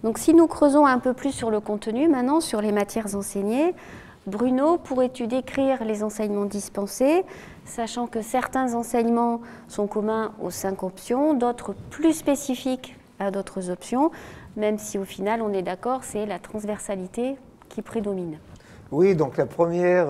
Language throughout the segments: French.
Donc si nous creusons un peu plus sur le contenu, maintenant sur les matières enseignées, Bruno, pourrais-tu décrire les enseignements dispensés, sachant que certains enseignements sont communs aux 5 options, d'autres plus spécifiques à d'autres options, même si au final on est d'accord, c'est la transversalité qui prédomine. Oui, donc la première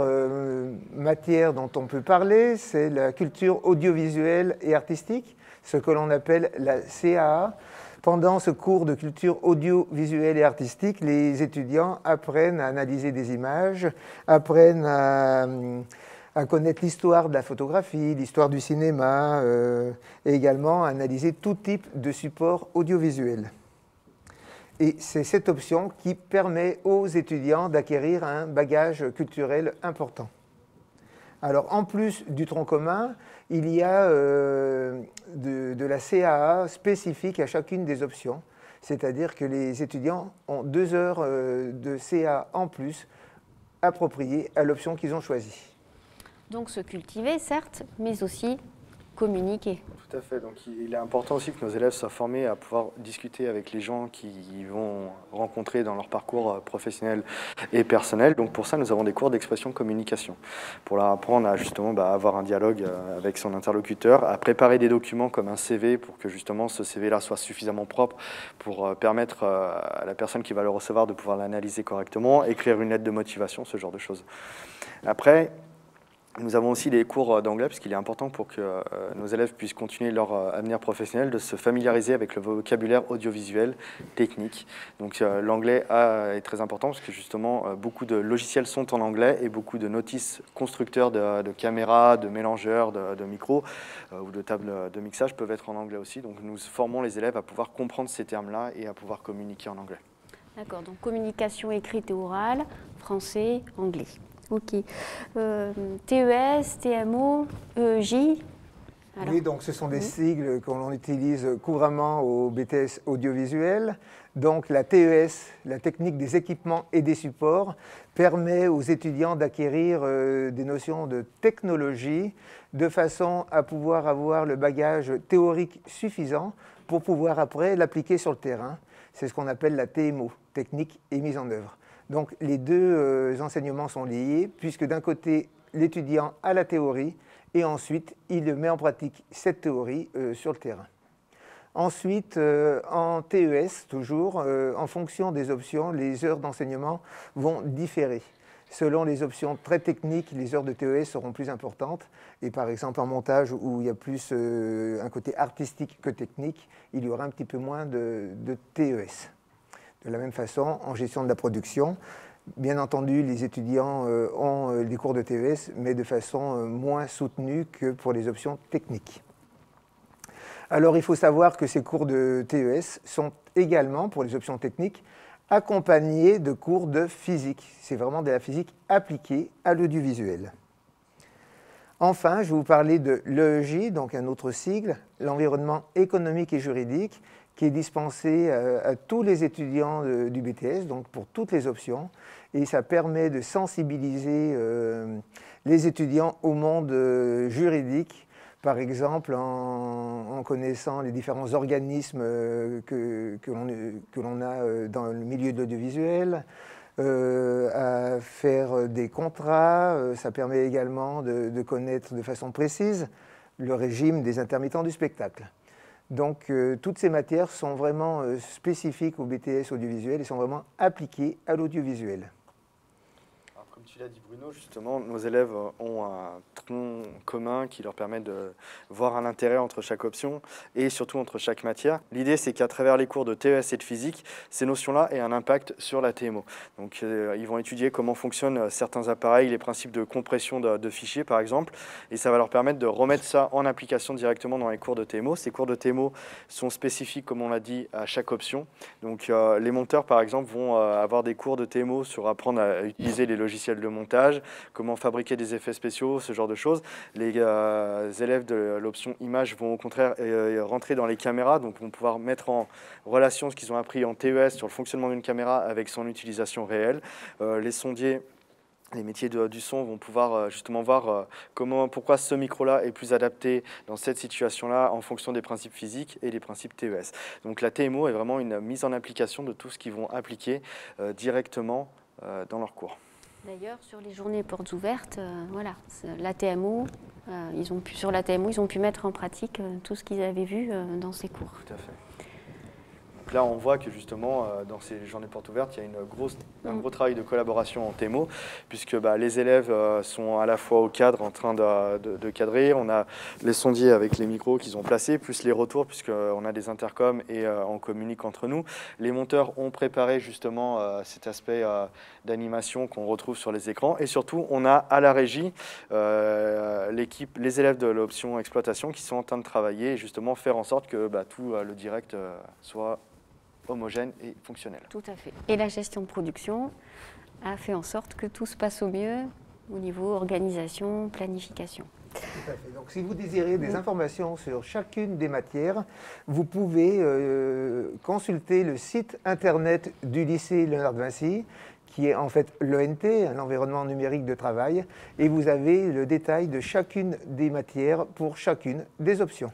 matière dont on peut parler, c'est la culture audiovisuelle et artistique, ce que l'on appelle la CAA. Pendant ce cours de culture audiovisuelle et artistique, les étudiants apprennent à analyser des images, apprennent à connaître l'histoire de la photographie, l'histoire du cinéma, et également à analyser tout type de support audiovisuel. Et c'est cette option qui permet aux étudiants d'acquérir un bagage culturel important. Alors, en plus du tronc commun, il y a de la CAA spécifique à chacune des options, c'est-à-dire que les étudiants ont 2 heures de CAA en plus appropriées à l'option qu'ils ont choisie. Donc se cultiver, certes, mais aussi communiquer. Tout à fait. Donc il est important aussi que nos élèves soient formés à pouvoir discuter avec les gens qu'ils vont rencontrer dans leur parcours professionnel et personnel. Donc pour ça, nous avons des cours d'expression communication. Pour leur apprendre à justement avoir un dialogue avec son interlocuteur, à préparer des documents comme un CV pour que justement ce CV-là soit suffisamment propre pour permettre à la personne qui va le recevoir de pouvoir l'analyser correctement, écrire une lettre de motivation, ce genre de choses. Après, nous avons aussi des cours d'anglais, puisqu'il est important pour que nos élèves puissent continuer leur avenir professionnel, de se familiariser avec le vocabulaire audiovisuel, technique. Donc l'anglais est très important, parce que justement, beaucoup de logiciels sont en anglais, et beaucoup de notices constructeurs de caméras, de mélangeurs, de micros, ou de tables de mixage peuvent être en anglais aussi. Donc nous formons les élèves à pouvoir comprendre ces termes-là et à pouvoir communiquer en anglais. D'accord, donc communication écrite et orale, français, anglais. Ok. TES, TMO, EEJ. Oui, donc ce sont des sigles que l'on utilise couramment au BTS audiovisuel. Donc la TES, la technique des équipements et des supports, permet aux étudiants d'acquérir des notions de technologie de façon à pouvoir avoir le bagage théorique suffisant pour pouvoir après l'appliquer sur le terrain. C'est ce qu'on appelle la TMO, technique et mise en œuvre. Donc les deux enseignements sont liés, puisque d'un côté, l'étudiant a la théorie, et ensuite, il met en pratique cette théorie sur le terrain. Ensuite, en TES, toujours, en fonction des options, les heures d'enseignement vont différer. Selon les options très techniques, les heures de TES seront plus importantes. Et par exemple, en montage, où il y a plus un côté artistique que technique, il y aura un petit peu moins de TES. De la même façon, en gestion de la production, bien entendu, les étudiants ont des cours de TES, mais de façon moins soutenue que pour les options techniques. Alors, il faut savoir que ces cours de TES sont également, pour les options techniques, accompagnés de cours de physique. C'est vraiment de la physique appliquée à l'audiovisuel. Enfin, je vais vous parler de l'EEJ, donc un autre sigle, l'environnement économique et juridique, qui est dispensé à tous les étudiants du BTS, donc pour toutes les options, et ça permet de sensibiliser les étudiants au monde juridique, par exemple en connaissant les différents organismes que l'on a dans le milieu de l'audiovisuel, à faire des contrats. Ça permet également de connaître de façon précise le régime des intermittents du spectacle. Donc toutes ces matières sont vraiment spécifiques au BTS audiovisuel et sont vraiment appliquées à l'audiovisuel. Comme tu l'as dit Bruno, justement, nos élèves ont un tronc commun qui leur permet de voir un intérêt entre chaque option et surtout entre chaque matière. L'idée, c'est qu'à travers les cours de TES et de physique, ces notions-là aient un impact sur la TMO. Donc ils vont étudier comment fonctionnent certains appareils, les principes de compression de fichiers par exemple, et ça va leur permettre de remettre ça en application directement dans les cours de TMO. Ces cours de TMO sont spécifiques, comme on l'a dit, à chaque option. Donc les monteurs par exemple vont avoir des cours de TMO sur apprendre à utiliser les logiciels de montage, comment fabriquer des effets spéciaux, ce genre de choses. Les élèves de l'option image vont au contraire rentrer dans les caméras, donc vont pouvoir mettre en relation ce qu'ils ont appris en TES sur le fonctionnement d'une caméra avec son utilisation réelle. Les sondiers Les métiers du son vont pouvoir justement voir pourquoi ce micro-là est plus adapté dans cette situation-là en fonction des principes physiques et des principes TES. Donc la TMO est vraiment une mise en application de tout ce qu'ils vont appliquer directement dans leur cours. D'ailleurs, sur les journées portes ouvertes, voilà, la TMO, sur la TMO, ils ont pu mettre en pratique tout ce qu'ils avaient vu dans ces cours. Tout à fait. Donc là, on voit que justement, dans ces journées portes ouvertes, il y a un gros travail de collaboration en TMO, puisque les élèves sont à la fois au cadre en train de cadrer, on a les sondiers avec les micros qu'ils ont placés, plus les retours, puisqu'on a des intercoms et on communique entre nous. Les monteurs ont préparé justement cet aspect d'animation qu'on retrouve sur les écrans, et surtout, on a à la régie l'équipe, les élèves de l'option exploitation qui sont en train de travailler et justement faire en sorte que tout le direct soit homogène et fonctionnel. Tout à fait. Et la gestion de production a fait en sorte que tout se passe au mieux au niveau organisation, planification. Tout à fait. Donc, si vous désirez des informations sur chacune des matières, vous pouvez consulter le site internet du lycée Léonard de Vinci, qui est en fait l'ENT, un environnement numérique de travail, et vous avez le détail de chacune des matières pour chacune des options.